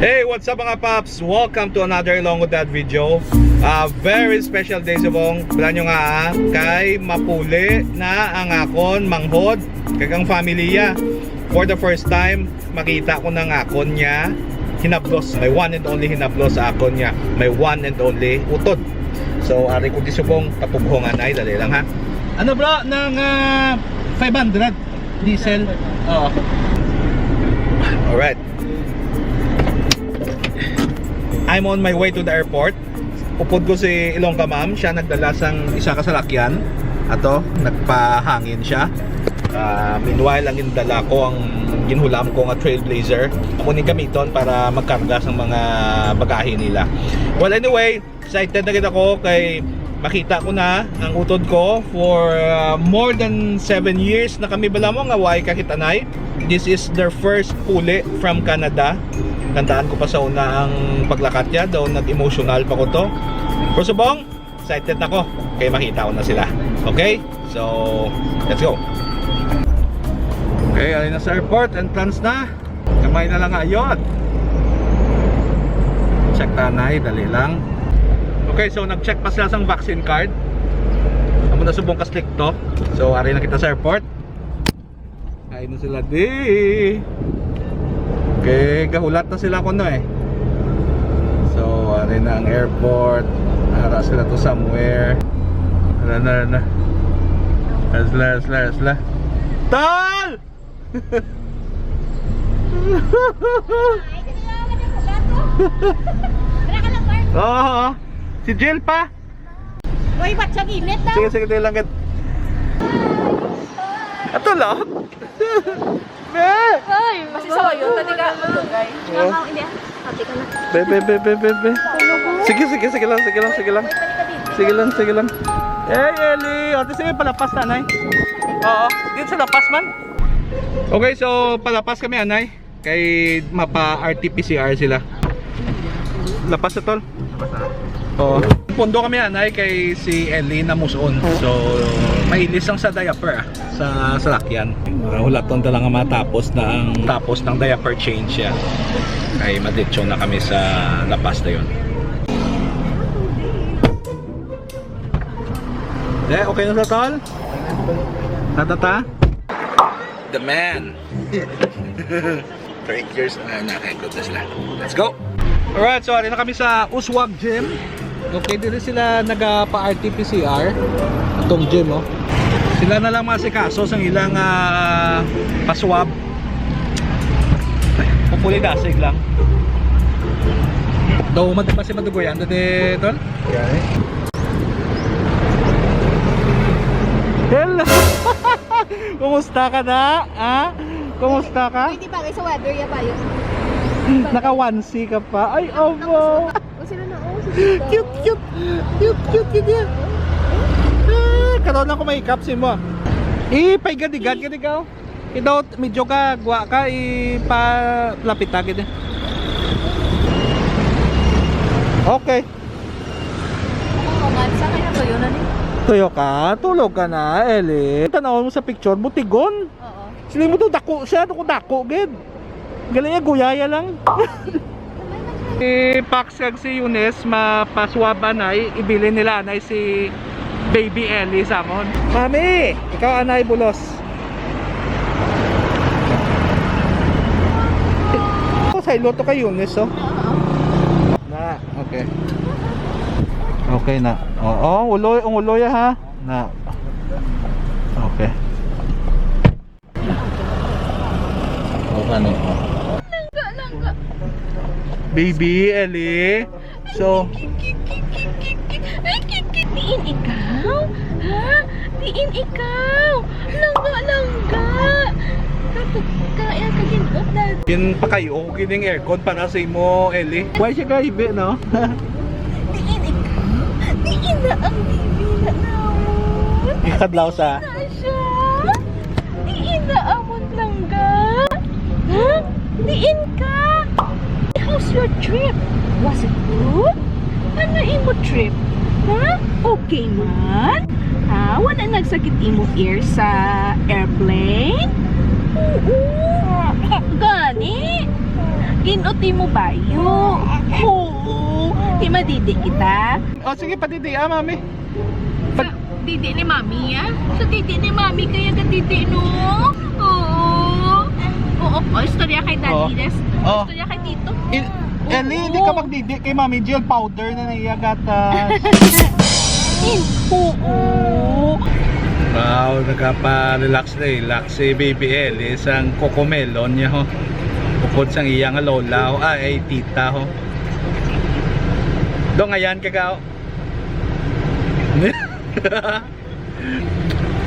Hey, what's up mga paps? Welcome to another Along With That video. Very special day subong. Plan nyo nga kay mapuli na ang akon manghod kagang familia. For the first time, makita ko ng akon niya hinablos. May one and only hinablos sa akon niya. May one and only utod. So, ari ko di subong tapughongan ay dali lang ha. Ano bro, ng 500 diesel. Oo. Alright. I'm on my way to the airport. Upod ko si Ilongga ma'am. Siya nagdala sang isa ka salakyan. Ato, nagpahangin siya. Meanwhile, ang indala ko, ang ginhulam ko nga Trailblazer. Kunin gamiton para magkarga sa mga bagahe nila. Well, anyway, excited na kita ko kay makita ko na ang utod ko for more than 7 years na kami bala mo nga way kakitanay. This is their first puli from Canada. Tandaan ko pa sa una ang paglakad niya, daw nag-emotional pa ko to. Pero subong, excited na ko kaya makita ko na sila. Okay? So, let's go. Okay, alin na sa airport, entrance na. Kamay na lang ngayon. Check tanay, dali lang. Okay, so nag-check pa sila sang vaccine card. Amo na subong ka-slick to. So, ari na kita sa airport. Kain na sila di. Okay, gahulat na sila kuno eh. So, ari na ang airport. Hara sila to somewhere. Na. Asla. Tal! Oo. Si Jill pa. Uy, ba't sa gilid daw? Sige, tayo lang. Ato lang. Ay, masisawa yun. Tati ka, matugay. Nakaw, hindi ah. Tati ka na. Be. Sige lang. Sige lang. Hey, Ellie. Ate, sige, palapas nanay. Oo, dito sa lapas man. Okay, so palapas kami anay. Kay mapa RT-PCR sila. Lapas na tol. Oo. Pundo kami anay kay si Ellie na muson. So, mailis lang sa diaper sa salakyan. Hulaton talaga matapos na ang tapos ng diaper change siya. Kay maditso na kami sa lapas na yun. Okay na sa tol? Natata? The man. 3 years na goodness lang. Let's go. Alright, so na kami sa Uswag Gym. Okay, dito sila nagpa-RT-PCR atong gym, oh. Sila na lang masikaso sa ilang paswab. Pupuli dasig lang. Daw madaba si madugoyan dito, tol? Okay. Hello! Kumusta ka na? Ha? Kumusta ka? Hindi bagay sa weather, ya ba yun? Naka onesie ka pa? Ay, obo! O sila na, oh, sila. Cute yan. Karoon lang ko may kapsin mo. Paigad-igad ka ikaw. Ikaw, medyo ka, gwa ka, ipalapit agad. Okay. Sa akin na ba yun, ano? Tuyo ka, tulog ka na, Ellie. Tanaw mo sa picture, butigon. Oo. Sila mo to dako siya, dako gid. Galing niya, guyaya lang. Pax kag si Yunes, mapaswaban ay, ibili nila anay si Baby Ellie samon. Mami, ikaw anay bulos. Ako sa iloto kay Yunes, oh. Na, okay. Okay na. Oo, uloy ha. Na. Okay. Okay na. Langga. Baby Ellie. So, Diin ikaw? Ha? Diin ikaw? Langga. Kaya ka ginot na. yun pa kayo kining aircon para sa imo, Ellie. Why siya kaibi, no? Diin ikaw? Diin na ang bibi na naman. Ikadlaw sa Na siya? Diin na amon langga. Ha? Diin ka? How's your trip? Was it good? Ano imo trip? Ha? Okay man? Ha? Wala nagsakit imo ear sa airplane? Oo. Gani? Ginuti mo ba yun? Oo. Di madidi kita. O sige, patidi mami. Sa didi ni mami, ah? Sa didi ni mami kaya ka didi, no? Oo. Oo, istorya kay Oo. Daddy. Oo. Istorya kay Tito. Ellie, hindi ka magdidi kay Mami Jill. Powder na naiya gatas. Oo. Wow, nagpa-relax na relax si Baby Ellie. Isang cocomelon niya ho. Bukod sa iya nga lola ho. Ay, tita ho. Do ngayon kagao.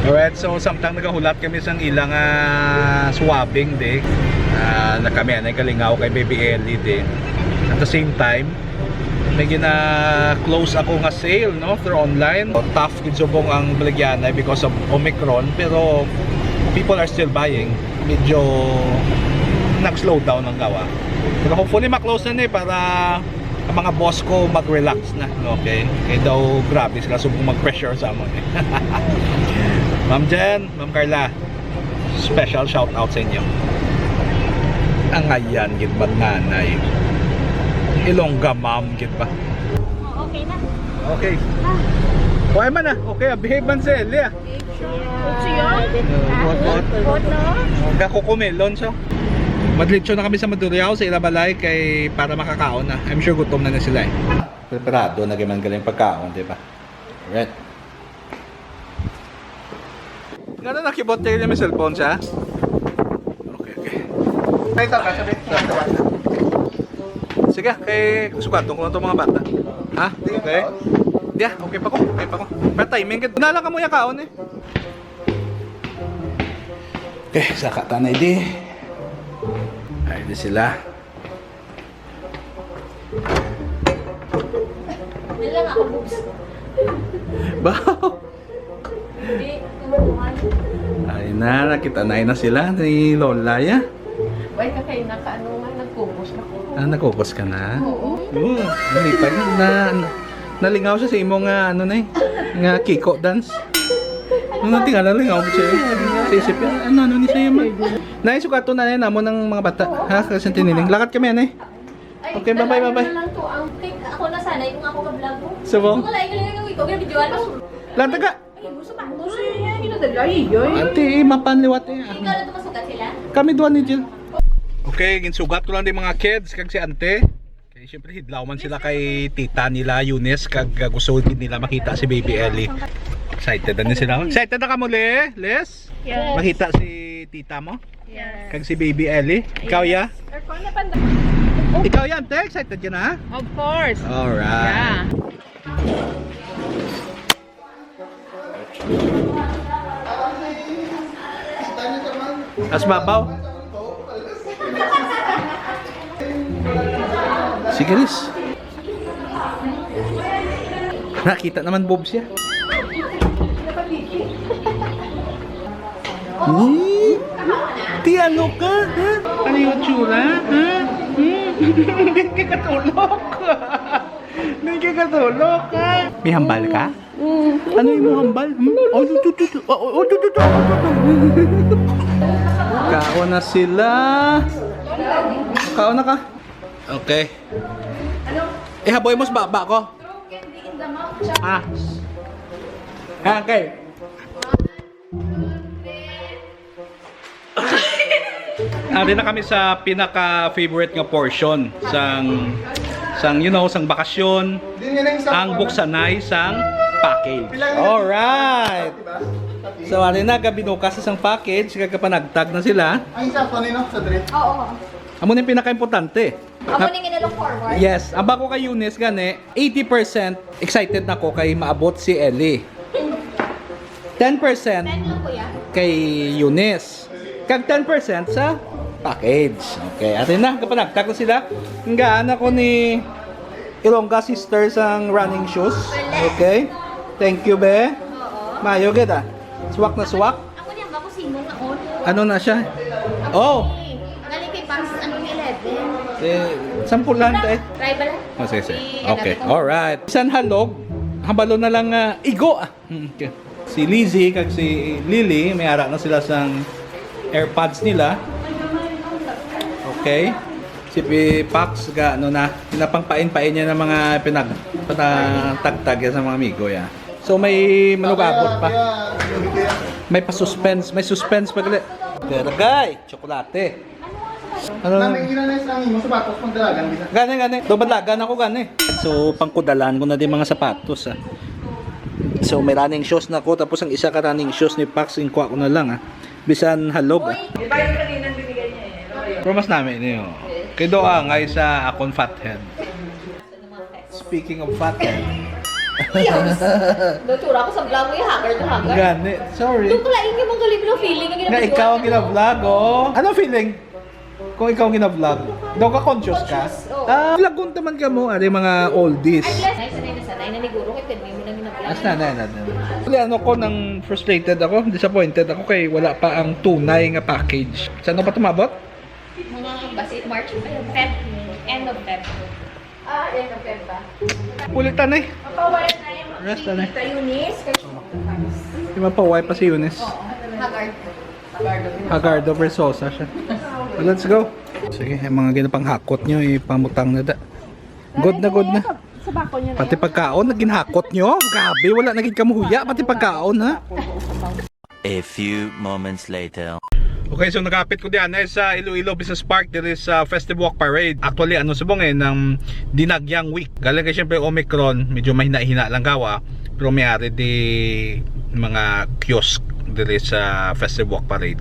Alright, so samtang nagahulat kami sang ilang swabbing de. Na kami anay kalingaw kay Baby Ellie de. At the same time, may gina-close ako nga sale no through online. So, tough gid subong ang baligyanay because of Omicron, pero people are still buying. Medyo nag-slow down ang gawa. Pero hopefully ma-close na para ang mga boss ko mag-relax na. Okay? Kaya daw grabe sila subong mag-pressure sa amon eh. Ma'am Jen, Ma'am Carla, special shout out sa inyo. Ang ayan gid ba nanay? Ilongga ma'am gid ba? Okay na. Okay. Okay man ah. Okay, behave man sa Elia. Siya? What? Kakukumelon siya. Madlitso na kami sa Maduriao sa Ilabalay kay para makakaon na. I'm sure gutom na sila eh. Preparado na gaman galing pagkaon, di ba? Alright. Nga na nakibot tayo niya may cellphone siya. Okay. Ay, ito ka, sabi. Sige, kay sukatong ko lang itong mga bata. Ha? Okay? Yeah, okay pa ko. Pero timing, nala ka mo yung kaon eh. Okay, saka tanay di. Ay, di sila. Bilang ako, boobs. Baw! Hindi, tumutuhan. Ay na, nakita na sila ni Lola ya. Wait ka kayo, nakaano nga, nagkubos na ko. Nakukos ka na? Oo. Oo, nalipad nalingaw siya sa imo nga ano na nga Kiko dance. Ano tingala lingaw ko siya. Sa isip niya, ano ni siya man. Naisukato na na mo ng mga bata. Ha, kasi tinining. Lakad kami anay. Okay, bye-bye. lang to ang cake. Ako na sana yung ako ka-vlog mo. Subong. Kung wala, ikaw lang ikaw. Kaya videoan mo. Lanta ka. Ay, gusto pa. Ate, mapanliwat eh. Ikaw lang tumasukat sila. Kami duwan ni Jill. Okay, ginsugat ko lang din mga kids kag si ante. Kaya syempre hidlaw man sila kay tita nila Eunice kag gusto din nila makita si Baby Ellie. Excited na sila. Excited na ka muli, Les? Yes. Makita si tita mo? Yes. Kag si Baby Ellie? Ikaw ya? Aircon na panda. Ikaw yan, te? Excited ka na? Of course. Alright. Yeah. As babaw? Sige, Liz. Nakita naman Bob siya. Ti ano ka? Ha? Ano yung tsura? Ha? Hindi ka katulog. Hindi ka katulog ka. May hambal ka? Ano yung hambal? Oh, tututu. Oh, tututu. Kaon na sila. Kaon na ka. Okay. Haboy mo sa baba ko. Ah. Okay. Nandito na kami sa pinaka-favorite nga portion sang sang bakasyon, ang buksanay sang package. Alright. So ano na gabinukas isang package kag panagtag na sila. Ang isa pa nino sa dire. Oo. Amo na yung pinaka-importante. Ako nang ginalook forward. Yes, ang bako kay Eunice gani, 80% excited na ko kay maabot si Ellie. 10% 10 lang kuya. kay Eunice. Kag 10% sa package. Okay, atin na kapanagtag na sila. Ang gaan ako ni Ilongga Sisters ang running shoes. Okay. Thank you, be. Oo. Mayo gid ah. Swak na swak. Ako niyang bako sino nga on. Ano na siya? Oh, Galing kay Pax ano ni 11. sampulan tayo. Try ba lang? Oh, sige, sige. Okay, alright. Isang halog, habalo na lang igo. Okay. Si Lizzie kag si Lily, may ara na sila sang AirPods nila. Okay. Si Pax ga ano na, pinapangpain-pain niya ng mga pinagtagtag sa mga amigo ya. So may manugabot pa. May pa-suspense, may suspense pa gali. Teragay, tsokolate. Ano? Namin ginanes ang imong sapatos pang dalagan bisa. Gani. Dobadlagan ako gani. So pangkudalan ko na din mga sapatos ah. So may running shoes na ako, tapos ang isa ka running shoes ni Pax, inkuha ko na lang ah. Bisan halog ah. Iba yung kaninang binigay niya eh. Promas namin niyo. Kay Doa ngay sa akong fathead. Speaking of fathead. Yes. Dotura ako sa vlog mo yung hagar to hagar. Gani, sorry. Doon pala yung mga galib na feeling. Nga ikaw ang gina-vlog oh. Ano feeling? Kung ikaw ang gina-vlog, daw ka conscious ka? Conscious, oo. Vlogon taman ka mo, ari mga oldies. Ay, sanay na niguro kay Pedro mo nang ginagawa. As na. Wala ano ko nang frustrated ako, disappointed ako kay wala pa ang tunay nga package. Saan pa tumabot? Mga basit March, Feb, end of Feb. End of Feb ba? Ulitan eh. Mapawalan na yung Rest na eh. Tita Eunice. Di mapaway pa si Eunice. Haggard. Hagardo Versosa siya. Well, let's go. Sige, yung mga ginapang hakot nyo, ipamutang na da. Good na. Sa bako niya na Pati pagkaon, naging hakot nyo. Grabe, wala naging kamuhuya. Pati pagkaon, ha? A few moments later. Okay, so nakapit ko diyan sa Iloilo Business Park. There is Festive Walk Parade. Actually, ano subong ng Dinagyang Week. Galing kay syempre Omicron, medyo mahina-hina lang gawa. Pero mayari di mga kiosk there is Festive Walk Parade.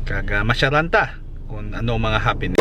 Kaga masyaranta kung ano mga happening.